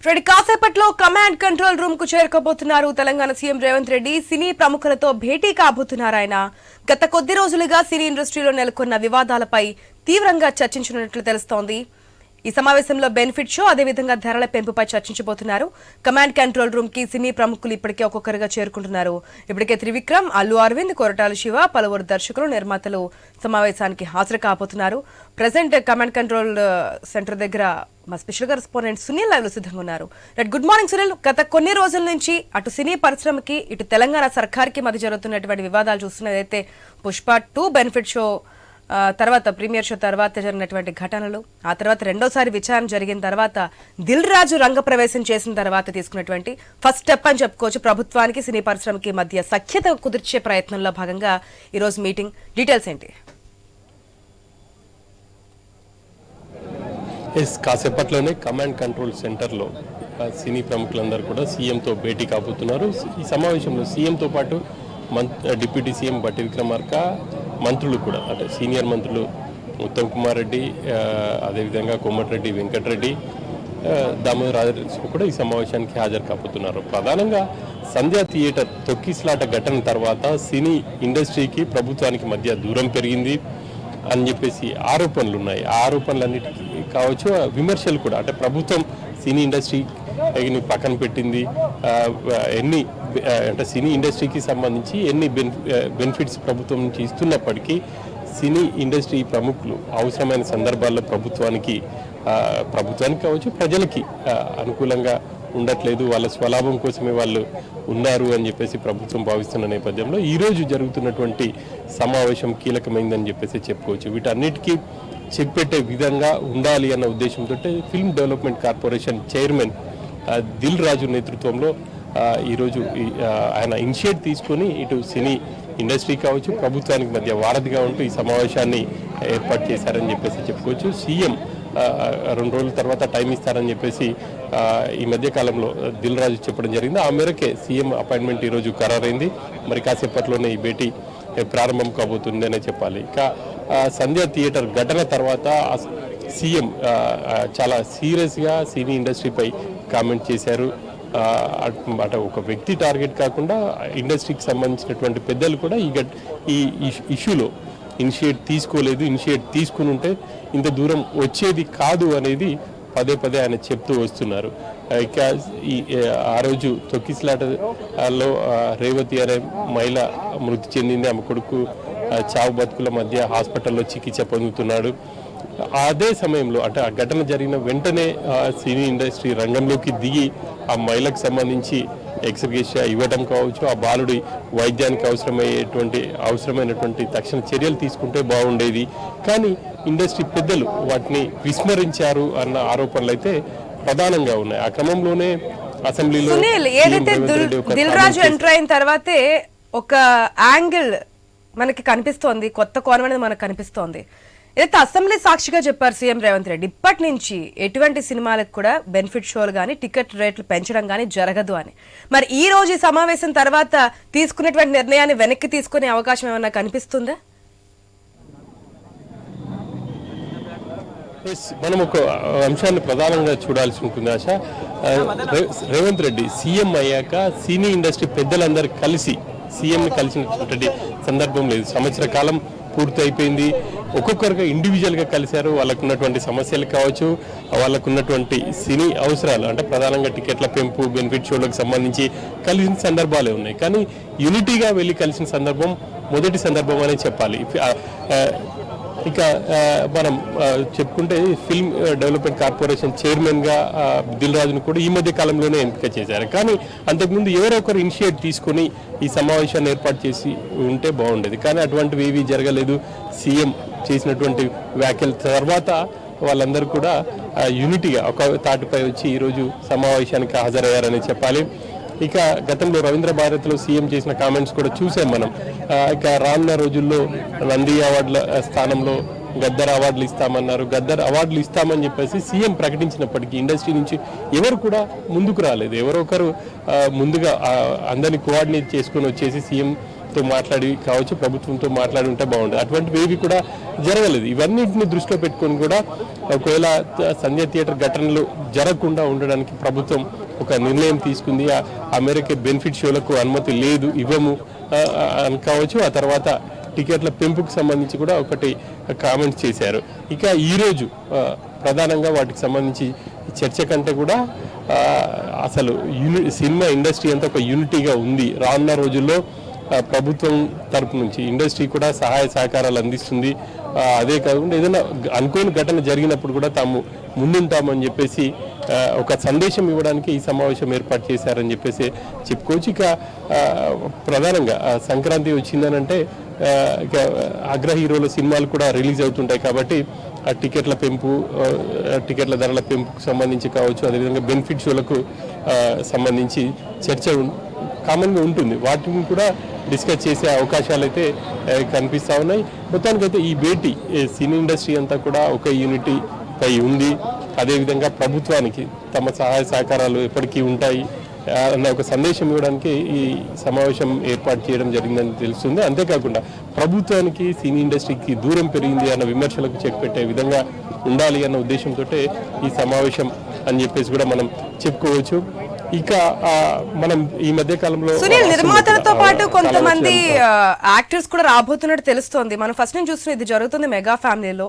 కాసేపట్లో command control room కు చేరుకోబోతున్నారు Telangana CM Revanth Reddy. సినీ ప్రముఖులతో భేటీ కాబోతున్నారు ఆయన. గత కొద్ది రోజులుగా సినీ ఇండస్ట్రీలో నెలకొన్న వివాదాలపై తీవ్రంగా చర్చించనున్నట్లు తెలుస్తోంది. ఈ సమావేశంలో బెనిఫిట్ షో అదేవిధంగా ధరల పెంపుపై చర్చించబోతున్నారు. కమాండ్ కంట్రోల్ రూమ్ కి సినీ ప్రముఖులు ఇప్పటికే ఒక్కొక్కరుగా చేరుకుంటున్నారు. ఇప్పటికే త్రివిక్రమ్, అల్లు అరవింద్, కొరటాల శివ, పలువురు దర్శకులు, నిర్మాతలు సమావేశానికి హాజరు కాబోతున్నారు. ప్రెసెంట్ కమాండ్ కంట్రోల్ సెంటర్ దగ్గర మా స్పెషల్ కరెస్పాండెంట్ సునీల్ లైవ్ లో సిద్ధంగా ఉన్నారు. Good morning Sunil. గత కొన్ని రోజుల నుంచి అటు సినీ పరిశ్రమకి ఇటు తెలంగాణ సర్కార్కి మధ్య జరుగుతున్నటువంటి వివాదాలు చూస్తున్నదైతే పుష్ప 2 బెనిఫిట్ షో తర్వాత ప్రీమియర్ షో తర్వాత జరిగినటువంటి ఘటనలు, ఆ తర్వాత రెండోసారి విచారణ జరిగిన తర్వాత దిల్ రాజు రంగప్రవేశం చేసిన తర్వాత తీసుకున్నటువంటి ఫస్ట్ స్టెప్ అని చెప్పుకోవచ్చు. ప్రభుత్వానికి సినీ పరిశ్రమకి మధ్య సఖ్యత కుదిర్చే ప్రయత్నంలో భాగంగా ఈరోజు మీటింగ్. డీటెయిల్స్ ఏంటి? కాసేపట్లోనే కమాండ్ కంట్రోల్ సెంటర్లో సినీ ప్రముఖులందరూ కూడా సీఎంతో భేటీ కాబోతున్నారు. ఈ సమావేశంలో సీఎంతో పాటు డిప్యూటీ సీఎం బట్టి విక్రమార్క, మంత్రులు కూడా అంటే సీనియర్ మంత్రులు ఉత్తమ్ కుమార్ రెడ్డి, అదేవిధంగా కోమటిరెడ్డి వెంకటరెడ్డి, దామోదర్ రాజకృష్ణ కూడా ఈ సమావేశానికి హాజరు కాబోతున్నారు. ప్రధానంగా సంధ్యా థియేటర్ తొక్కిసలాట ఘటన తర్వాత సినీ ఇండస్ట్రీకి ప్రభుత్వానికి మధ్య దూరం పెరిగింది అని చెప్పేసి ఆరోపణలు ఉన్నాయి. ఆ ఆరోపణలన్నిటికీ కావచ్చు, విమర్శలు కూడా అంటే ప్రభుత్వం సినీ ఇండస్ట్రీని పక్కన పెట్టింది, అంటే సినీ ఇండస్ట్రీకి సంబంధించి ఎన్ని బెనిఫిట్స్ ప్రభుత్వం నుంచి ఇస్తున్నప్పటికీ సినీ ఇండస్ట్రీ ప్రముఖులు అవసరమైన సందర్భాల్లో ప్రభుత్వానికి కావచ్చు ప్రజలకి అనుకూలంగా ఉండట్లేదు, వాళ్ళ స్వలాభం కోసమే వాళ్ళు ఉన్నారు అని చెప్పేసి ప్రభుత్వం భావిస్తున్న నేపథ్యంలో ఈరోజు జరుగుతున్నటువంటి సమావేశం కీలకమైందని చెప్పేసి చెప్పుకోవచ్చు. వీటన్నిటికీ చెప్పెట్టే విధంగా ఉండాలి అన్న ఉద్దేశంతో film development corporation chairman Dil Raju నేతృత్వంలో ఈరోజు ఆయన ఇనిషియేట్ తీసుకొని ఇటు సినీ ఇండస్ట్రీ కావచ్చు ప్రభుత్వానికి మధ్య వారధిగా ఉంటూ ఈ సమావేశాన్ని ఏర్పాటు చేశారని చెప్పేసి చెప్పుకోవచ్చు. సీఎం 2 రోజుల తర్వాత టైం ఇస్తారని చెప్పేసి ఈ మధ్య కాలంలో దిల్ రాజు చెప్పడం జరిగింది. ఆ మేరకే సీఎం అపాయింట్మెంట్ ఈరోజు ఖరారైంది. మరి కాసేపట్లోనే ఈ భేటీ ప్రారంభం కాబోతుంది అనే చెప్పాలి. ఇక సంధ్యా థియేటర్ ఘటన తర్వాత సీఎం చాలా సీరియస్గా సినీ ఇండస్ట్రీపై కామెంట్ చేశారు. అంటే ఒక వ్యక్తి టార్గెట్ కాకుండా ఇండస్ట్రీకి సంబంధించినటువంటి పెద్దలు కూడా ఈ ఇష్యూలో ఇనిషియేట్ తీసుకోలేదు, ఇనిషియేట్ తీసుకుని ఉంటే ఇంత దూరం వచ్చేది కాదు అనేది పదే పదే ఆయన చెప్తూ వస్తున్నారు. ఇక ఆ రోజు తొక్కిసలాటలో రేవతి అనే మహిళ మృతి చెందింది. ఆమె కొడుకు చావు బతుకుల మధ్య హాస్పిటల్లో చికిత్స పొందుతున్నాడు. అదే సమయంలో అంటే ఆ ఘటన జరిగిన వెంటనే సినీ ఇండస్ట్రీ రంగంలోకి దిగి ఆ మహిళకు సంబంధించి ఎక్స్గ్రేషియా ఇవ్వడం కావచ్చు, ఆ బాలుడి వైద్యానికి అవసరమైనటువంటి తక్షణ చర్యలు తీసుకుంటే బాగుండేది. కానీ ఇండస్ట్రీ పెద్దలు వాటిని విస్మరించారు అన్న ఆరోపణలు అయితే ప్రధానంగా ఉన్నాయి. ఆ క్రమంలోనే అసెంబ్లీలో ఏదైతే దిల్ రాజు ఎంటర్ అయిన తర్వాతే ఒక యాంగిల్ మనకి కనిపిస్తోంది, కొత్త కోణం అనేది మనకు కనిపిస్తోంది. ఏదైతే అసెంబ్లీ సాక్షిగా చెప్పారు సీఎం రేవంత్ రెడ్డి, ఇప్పటి నుంచి ఎటువంటి సినిమాలకు కూడా బెనిఫిట్ షోలు కానీ టికెట్ రేట్లు పెంచడం కానీ జరగదు అని. మరి ఈ రోజు ఈ సమావేశం తర్వాత తీసుకున్నటువంటి నిర్ణయాన్ని వెనక్కి తీసుకునే అవకాశం ఏమన్నా కనిపిస్తుందా? మనం ఒక అంశాన్ని ప్రధానంగా చూడాల్సి ఉంటుంది ఆశ. రేవంత్ రెడ్డి సీఎం అయ్యాక సినీ ఇండస్ట్రీ పెద్దలందరూ కలిసి సీఎంని కలిసినటువంటి సందర్భం లేదు. సంవత్సర కాలం పూర్తి అయిపోయింది. ఒక్కొక్కరుగా ఇండివిజువల్గా కలిశారు. వాళ్ళకున్నటువంటి సమస్యలు కావచ్చు, వాళ్ళకున్నటువంటి సినీ అవసరాలు అంటే ప్రధానంగా టికెట్ల పెంపు, బెనిఫిట్ షోలకు సంబంధించి కలిసిన సందర్భాలే ఉన్నాయి. కానీ యూనిటీగా వెళ్ళి కలిసిన సందర్భం మొదటి సందర్భం అనే చెప్పాలి. ఇక మనం చెప్పుకుంటే ఫిల్మ్ డెవలప్మెంట్ కార్పొరేషన్ చైర్మన్గా దిల్ రాజును కూడా ఈ మధ్య కాలంలోనే ఎంపిక చేశారు. కానీ అంతకుముందు ఎవరో ఒకరు ఇనిషియేట్ తీసుకొని ఈ సమావేశాన్ని ఏర్పాటు చేసి ఉంటే బాగుండేది. కానీ అటువంటివి ఏవీ జరగలేదు. సీఎం చేసినటువంటి వ్యాఖ్యల తర్వాత వాళ్ళందరూ కూడా యూనిటీగా ఒక తాటిపై వచ్చి ఈరోజు సమావేశానికి హాజరయ్యారని చెప్పాలి. ఇక గతంలో రవీంద్ర భారత్లో సీఎం చేసిన కామెంట్స్ కూడా చూసాం మనం. ఇక రానున్న రోజుల్లో నంది అవార్డుల స్థానంలో గద్దర్ అవార్డులు ఇస్తామన్నారు. గద్దర్ అవార్డులు ఇస్తామని చెప్పేసి సీఎం ప్రకటించినప్పటికీ ఇండస్ట్రీ నుంచి ఎవరు కూడా ముందుకు రాలేదు. ఎవరొకరు ముందుగా అందరినీ కోఆర్డినేట్ చేసుకొని వచ్చేసి సీఎం మాట్లాడి కావచ్చు, ప్రభుత్వంతో మాట్లాడి ఉంటే బాగుంటుంది. అటువంటివి ఏవి కూడా జరగలేదు. ఇవన్నింటిని దృష్టిలో పెట్టుకొని కూడా ఒకవేళ సంధ్య థియేటర్ ఘటనలు జరగకుండా ఉండడానికి ప్రభుత్వం ఒక నిర్ణయం తీసుకుంది. ఆ మేరకు బెనిఫిట్ షోలకు అనుమతి లేదు, ఇవ్వము అని కావచ్చు. ఆ తర్వాత టికెట్ల పెంపుకు సంబంధించి కూడా ఒకటి కామెంట్స్ చేశారు. ఇక ఈరోజు ప్రధానంగా వాటికి సంబంధించి చర్చ కంటే కూడా అసలు సినిమా ఇండస్ట్రీ అంతా ఒక యూనిటీగా ఉంది. రానున్న రోజుల్లో ప్రభుత్వం తరపు నుంచి ఇండస్ట్రీ కూడా సహాయ సహకారాలు అందిస్తుంది. అదే కాకుండా ఏదైనా అనుకోని ఘటన జరిగినప్పుడు కూడా తాము ముందుంటామని చెప్పేసి ఒక సందేశం ఇవ్వడానికి ఈ సమావేశం ఏర్పాటు చేశారని చెప్పేసి చెప్పుకోవచ్చు. ఇక ప్రధానంగా సంక్రాంతి వచ్చిందనంటే ఇక అగ్ర హీరోల సినిమాలు కూడా రిలీజ్ అవుతుంటాయి కాబట్టి ఆ టికెట్ల పెంపు, టికెట్ల ధరల పెంపుకు సంబంధించి కావచ్చు, అదేవిధంగా బెనిఫిట్ షోలకు సంబంధించి చర్చ కామన్గా ఉంటుంది. వాటిని కూడా డిస్కస్ చేసే అవకాశాలు అయితే కనిపిస్తూ ఉన్నాయి. మొత్తానికైతే ఈ భేటీ సినీ ఇండస్ట్రీ అంతా కూడా ఒక యూనిటీ పై ఉంది. అదేవిధంగా ప్రభుత్వానికి తమ సహాయ సహకారాలు ఎప్పటికీ ఉంటాయి అన్న ఒక సందేశం ఇవ్వడానికి ఈ సమావేశం ఏర్పాటు చేయడం జరిగిందని తెలుస్తుంది. అంతేకాకుండా ప్రభుత్వానికి సినీ ఇండస్ట్రీకి దూరం పెరిగింది అన్న విమర్శలకు చెక్ పెట్టే విధంగా ఉండాలి అన్న ఉద్దేశంతో ఈ సమావేశం అని చెప్పేసి కూడా మనం చెప్పుకోవచ్చు. ఇక మనం ఈ మధ్య కాలంలో సునీల్, నిర్మాతలతో పాటు కొంతమంది యాక్టర్స్ కూడా రాబోతున్నట్టు తెలుస్తోంది. మనం ఫస్ట్ నుంచి చూస్తున్న ఇది జరుగుతుంది మెగా ఫ్యామిలీలో.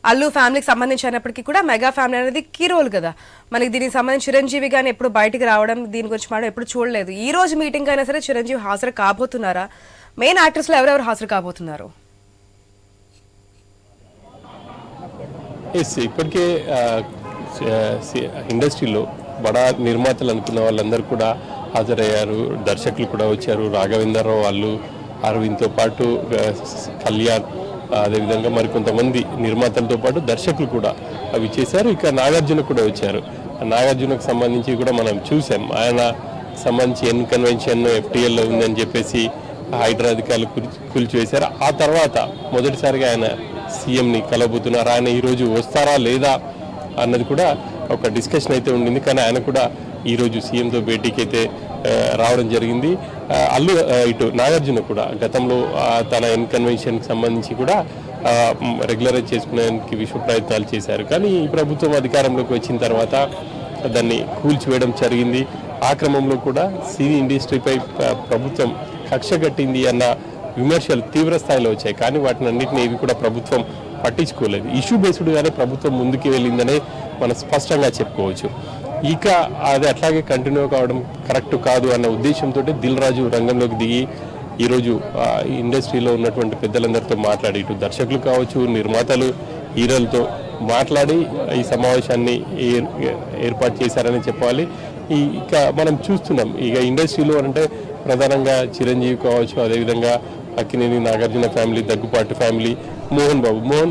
అల్లు ఫ్యామిలీకి సంబంధించినప్పటికీ కూడా మెగా ఫ్యామిలీ అనేది కీ రోల్ కదా. మనకి దీనికి సంబంధించి చిరంజీవి కానీ ఎప్పుడు బయటికి రావడం, దీని గురించి మనం ఎప్పుడు చూడలేదు. ఈ రోజు మీటింగ్ అయినా సరే చిరంజీవి హాజరు కాబోతున్నారా? మెయిన్ యాక్టర్స్ లో ఎవరెవరు హాజరు కాబోతున్నారు? ఇప్పటికే ఇండస్ట్రీలో బడా నిర్మాతలు అనుకున్న వాళ్ళందరూ కూడా హాజరయ్యారు. దర్శకులు కూడా వచ్చారు. రాఘవేంద్రరావు వాళ్ళు, అరవింద్తో పాటు కళ్యాణ్, అదేవిధంగా మరికొంతమంది నిర్మాతలతో పాటు దర్శకులు కూడా అవి చేశారు. ఇక నాగార్జున కూడా వచ్చారు. నాగార్జునకు సంబంధించి కూడా మనం చూసాం. ఆయన సంబంధించి కన్వెన్షన్ FTLలో ఉందని చెప్పేసి హైడ్రా అధికారులు కూల్చివేశారు. ఆ తర్వాత మొదటిసారిగా ఆయన సీఎంని కలబోతున్నారు. ఆయన ఈరోజు వస్తారా లేదా అన్నది కూడా ఒక డిస్కషన్ అయితే ఉండింది. కానీ ఆయన కూడా ఈరోజు సీఎంతో భేటీకి అయితే రావడం జరిగింది. ఇటు నాగార్జున కూడా గతంలో తన కన్వెన్షన్కి సంబంధించి కూడా రెగ్యులరైజ్ చేసుకునేందుకు విశ్వ ప్రయత్నాలు చేశారు. కానీ ఈ ప్రభుత్వం అధికారంలోకి వచ్చిన తర్వాత దాన్ని కూల్చివేయడం జరిగింది. ఆ క్రమంలో కూడా సినీ ఇండస్ట్రీపై ప్రభుత్వం కక్ష కట్టింది అన్న విమర్శలు తీవ్ర స్థాయిలో వచ్చాయి. కానీ వాటిని అన్నింటినీ ఏవి కూడా ప్రభుత్వం పట్టించుకోలేదు. ఇష్యూ బేస్డ్గానే ప్రభుత్వం ముందుకు వెళ్ళిందనే మనం స్పష్టంగా చెప్పుకోవచ్చు. ఇక అది అట్లాగే కంటిన్యూ కావడం కరెక్ట్ కాదు అన్న ఉద్దేశంతో దిల్ రాజు రంగంలోకి దిగి ఈరోజు ఇండస్ట్రీలో ఉన్నటువంటి పెద్దలందరితో మాట్లాడి, ఇటు దర్శకులు కావచ్చు, నిర్మాతలు, హీరోలతో మాట్లాడి ఈ సమావేశాన్ని ఏర్పాటు చేశారని చెప్పాలి. ఇక మనం చూస్తున్నాం ఇక ఇండస్ట్రీలో అంటే ప్రధానంగా చిరంజీవి కావచ్చు, అదేవిధంగా అక్కినేని నాగార్జున ఫ్యామిలీ, దగ్గుపాటి ఫ్యామిలీ, మోహన్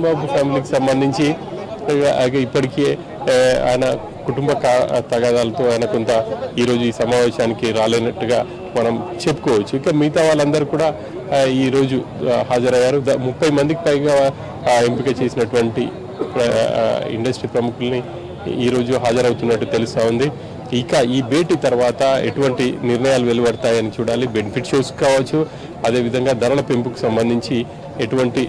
బాబు ఫ్యామిలీకి సంబంధించి ఇప్పటికే ఆయన కుటుంబ తగాదాలతో ఆయన కొంత ఈరోజు ఈ సమావేశానికి రాలేనట్టుగా మనం చెప్పుకోవచ్చు. ఇక మిగతా వాళ్ళందరూ కూడా ఈరోజు హాజరయ్యారు. 30 మందికి పైగా ఎంపిక చేసినటువంటి ఇండస్ట్రీ ప్రముఖుల్ని ఈరోజు హాజరవుతున్నట్టు తెలుస్తూ ఉంది. ఇక ఈ భేటీ తర్వాత ఎటువంటి నిర్ణయాలు వెలువడతాయని చూడాలి. బెనిఫిట్ షోస్ కావచ్చు, అదేవిధంగా ధరల పెంపుకు సంబంధించి ఎటువంటి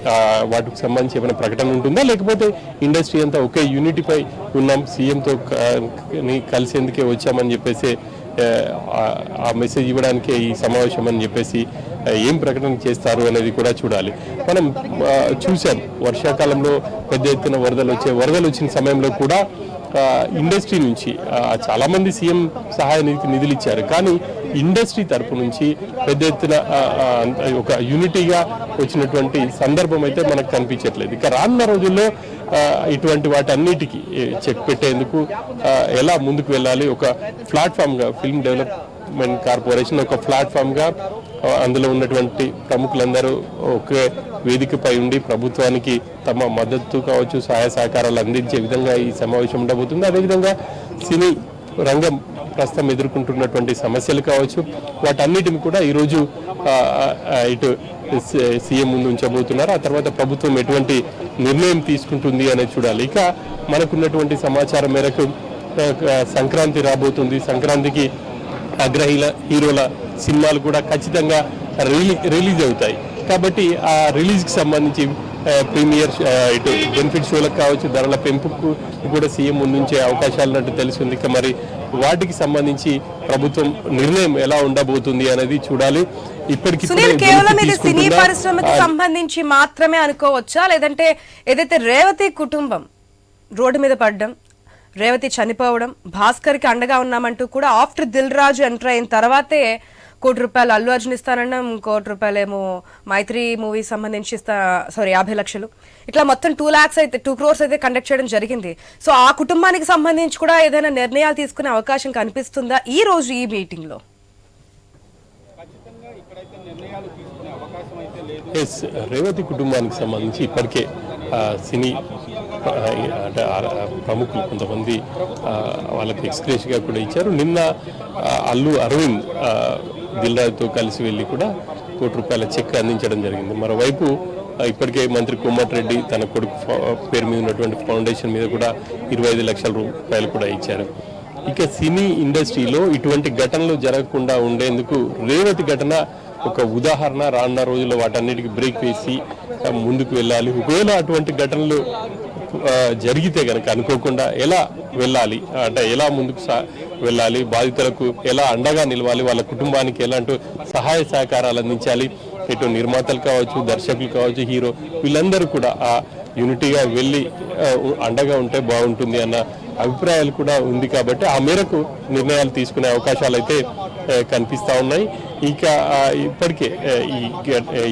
వాటికి సంబంధించి ఏమైనా ప్రకటన ఉంటుందా, లేకపోతే ఇండస్ట్రీ అంతా ఒకే యూనిటీపై ఉన్నాం, సీఎంతో కలిసేందుకే వచ్చామని చెప్పేసి ఆ మెసేజ్ ఇవ్వడానికే ఈ సమావేశం అని చెప్పేసి ఏం ప్రకటన చేస్తారు అనేది కూడా చూడాలి. మనం చూసాం వర్షాకాలంలో పెద్ద ఎత్తున వరదలు వచ్చిన సమయంలో కూడా ఇండస్ట్రీ నుంచి చాలామంది సీఎం సహాయ నిధులు ఇచ్చారు. కానీ ఇండస్ట్రీ తరపు నుంచి పెద్ద ఎత్తున ఒక యూనిటీగా వచ్చినటువంటి సందర్భం అయితే మనకు కనిపించట్లేదు. ఇక రానున్న రోజుల్లో ఇటువంటి వాటన్నిటికీ చెక్ పెట్టేందుకు ఎలా ముందుకు వెళ్ళాలి, ఒక ప్లాట్ఫామ్గా ఫిల్మ్ డెవలప్మెంట్ కార్పొరేషన్ ఒక ప్లాట్ఫామ్గా అందులో ఉన్నటువంటి ప్రముఖులందరూ ఒకే వేదికపై ఉండి ప్రభుత్వానికి తమ మద్దతు కావచ్చు, సహాయ సహకారాలు అందించే విధంగా ఈ సమావేశం ఉండబోతుంది. అదేవిధంగా సినీ రంగం ప్రస్తుతం ఎదుర్కొంటున్నటువంటి సమస్యలు కావచ్చు, వాటన్నిటిని కూడా ఈరోజు ఇటు సీఎం ముందు ఉంచబోతున్నారు. ఆ తర్వాత ప్రభుత్వం ఎటువంటి నిర్ణయం తీసుకుంటుంది అనేది చూడాలి. ఇక మనకున్నటువంటి సమాచారం మేరకు సంక్రాంతి రాబోతుంది. సంక్రాంతికి హీరోల సినిమాలు కూడా ఖచ్చితంగా రిలీజ్ అవుతాయి. కాబట్టి ఆ రిలీజ్కి సంబంధించి ప్రీమియర్ ఇటు బెనిఫిట్ షోలకు కావచ్చు, ధరల పెంపుకు కూడా సీఎం ముందుంచే అవకాశాలు ఉన్నట్టు తెలిసింది. ఇక మరి వాటికి సంబంధించి ప్రభుత్వం నిర్ణయం ఎలా ఉండబోతుంది అనేది చూడాలి. ఇప్పటికి సునీల్, కేవలం ఇది సినీ పరిశ్రమకి సంబంధించి మాత్రమే అనుకోవచ్చా, లేదంటే ఏదైతే రేవతి కుటుంబం రోడ్డు మీద పడడం, రేవతి చనిపోవడం, భాస్కర్ కి అండగా ఉన్నామంటూ కూడా ఆఫ్టర్ దిల్ రాజు ఎంటర్ అయిన తర్వాతే ₹1 కోటి అల్లు అర్జున్ ఇస్తానన్నా, ₹1 కోటి ఏమో మైత్రి మూవీ సంబంధించి 50 లక్షలు, ఇట్లా మొత్తం 2 lakhs అయితే 2 crores అయితే కండక్ట్ చేయడం జరిగింది. సో ఆ కుటుంబానికి సంబంధించి కూడా ఏదైనా నిర్ణయాలు తీసుకునే అవకాశం కనిపిస్తుందా ఈ రోజు ఈ మీటింగ్ లో? రేవతి కుటుంబానికి సంబంధించి ఇప్పటికే సినీ అంటే ప్రముఖులు కొంతమంది వాళ్ళకి ఎక్స్గ్రేషియా కూడా ఇచ్చారు. నిన్న అల్లు అరవింద్ దిల్ రాజుతో కలిసి వెళ్ళి కూడా ₹1 కోటి చెక్ అందించడం జరిగింది. మరోవైపు ఇప్పటికే మంత్రి కోమటిరెడ్డి తన కొడుకు పేరు మీద ఉన్నటువంటి ఫౌండేషన్ మీద కూడా ₹25 లక్షల కూడా ఇచ్చారు. ఇక సినీ ఇండస్ట్రీలో ఇటువంటి ఘటనలు జరగకుండా ఉండేందుకు రేవతి ఘటన ఒక ఉదాహరణ. రానున్న రోజుల్లో వాటన్నిటికీ బ్రేక్ వేసి ముందుకు వెళ్ళాలి. ఒకవేళ అటువంటి ఘటనలు జరిగితే కనుక అనుకోకుండా ఎలా వెళ్ళాలి, అంటే ఎలా ముందుకు వెళ్ళాలి, బాధితులకు ఎలా అండగా నిలవాలి, వాళ్ళ కుటుంబానికి ఎలాంటి సహాయ సహకారాలు అందించాలి, ఇటు నిర్మాతలు కావచ్చు, దర్శకులు కావచ్చు, హీరో వీళ్ళందరూ కూడా ఆ యూనిటీగా వెళ్ళి అండగా ఉంటే బాగుంటుంది అన్న అభిప్రాయాలు కూడా ఉంది. కాబట్టి ఆ మేరకు నిర్ణయాలు తీసుకునే అవకాశాలు అయితే కనిపిస్తూ ఉన్నాయి. ఇక ఇప్పటికే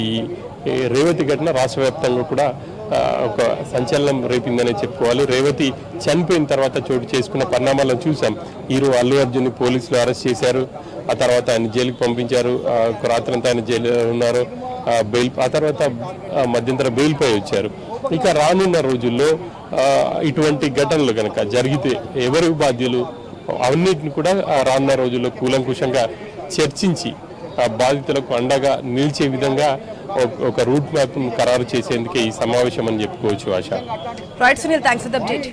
ఈ రేవతి ఘటన రాష్ట్ర వ్యాప్తంగా కూడా ఒక సంచలనం రేపిందనే చెప్పుకోవాలి. రేవతి చనిపోయిన తర్వాత చోటు చేసుకున్న పరిణామాలను చూసాం. హీరో అల్లు అర్జున్ పోలీసులు అరెస్ట్ చేశారు, ఆ తర్వాత ఆయన జైలుకి పంపించారు, రాత్రంతా ఆయన జైలు ఉన్నారు, బెయిల్, ఆ తర్వాత మధ్యంతర బెయిల్పై వచ్చారు. ఇక రానున్న రోజుల్లో ఇటువంటి ఘటనలు కనుక జరిగితే ఎవరు బాధ్యులు అవన్నిటిని కూడా రానున్న రోజుల్లో కూలంకుషంగా చర్చించి బాధితులకు అండగా నిలిచే విధంగా ఒక రూట్ మ్యాప్ ఖరారు చేసేందుకే ఈ సమావేశం అని చెప్పుకోవచ్చు. Asha. Right Sunil, thanks for the update.